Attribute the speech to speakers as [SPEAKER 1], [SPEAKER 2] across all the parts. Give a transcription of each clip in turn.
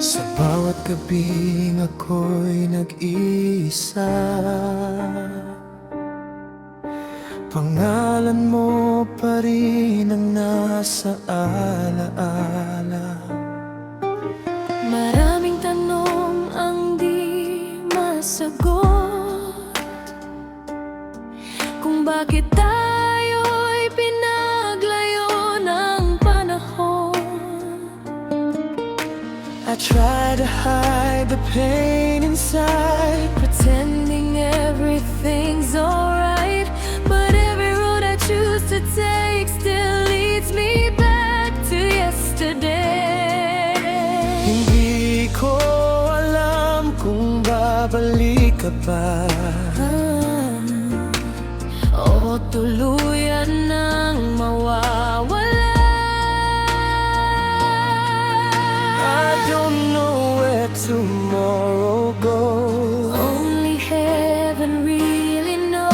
[SPEAKER 1] Sa bawat gabing ako'y nag-iisa, pangalan mo pa rin ang nasa alaala.
[SPEAKER 2] Maraming tanong ang di masagot, kung bakit tayo'y pinaglayo ng panahon.
[SPEAKER 1] I try to hide the pain inside,
[SPEAKER 2] Pretending everything's alright, but every road I choose to take still leads me back to yesterday.
[SPEAKER 1] hindi ko alam kung babalik ka ba,
[SPEAKER 2] O tuluyan nang mawawala.
[SPEAKER 1] I don't know where tomorrow goes.
[SPEAKER 2] Only heaven really knows.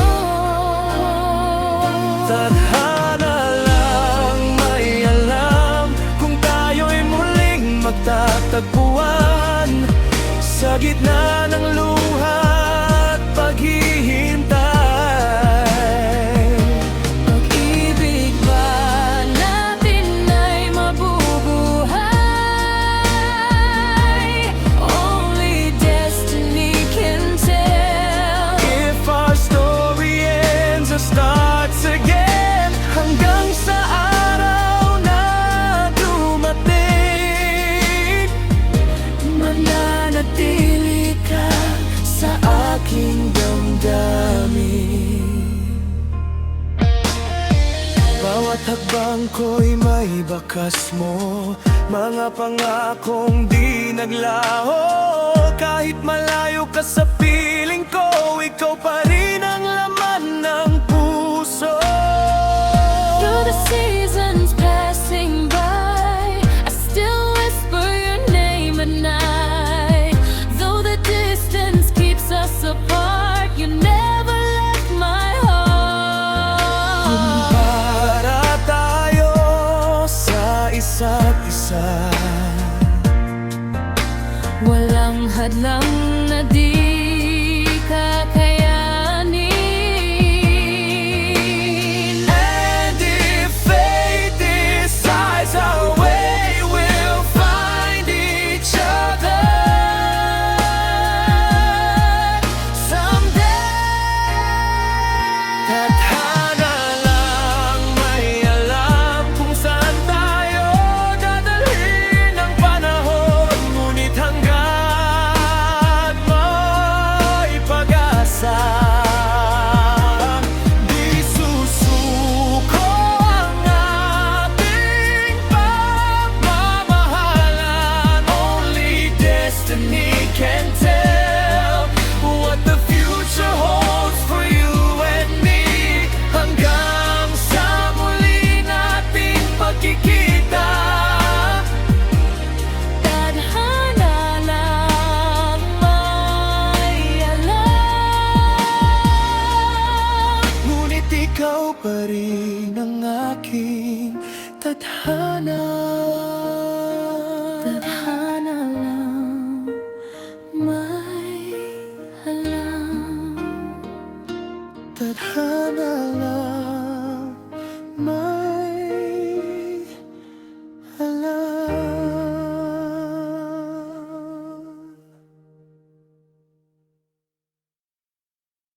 [SPEAKER 1] Tadhana lang may alam kung tayo'y muling magtatagpuan sa gitna ng luha at paghihintay.
[SPEAKER 2] Pag-ibig ba natin ay mabubuhay? Only destiny can tell.
[SPEAKER 1] If our story ends or starts again, hanggang sa araw na dumating, mananatili ka sa aking damdamin. Bawat hakbang ko'y may bakas mo, mga pangakong di naglaho. Kahit malayo ka sa piling ko, ikaw pa rin ang laman ng puso.
[SPEAKER 2] Through the seasons passing by, I still whisper your name at night. Though the distance keeps us apart, you never left my heart.
[SPEAKER 1] Para tayo sa isa't isa,
[SPEAKER 2] Walang hadlang na di kakayanin.
[SPEAKER 1] and if fate decides our way, we'll find each other someday. Tadhana lang may alam kung saan tayo dadalhin ng panahon, ngunit hanggat may pag-asa, di susuko ang ating pagmamahalan. Only destiny can tell what the future holds for you and me. Hanggang sa muli nating pagkikita,
[SPEAKER 2] Tadhana lang may alam.
[SPEAKER 1] ngunit ikaw pa rin ang aking tadhana.
[SPEAKER 2] Tadhana lang may alam.
[SPEAKER 1] Tadhana lang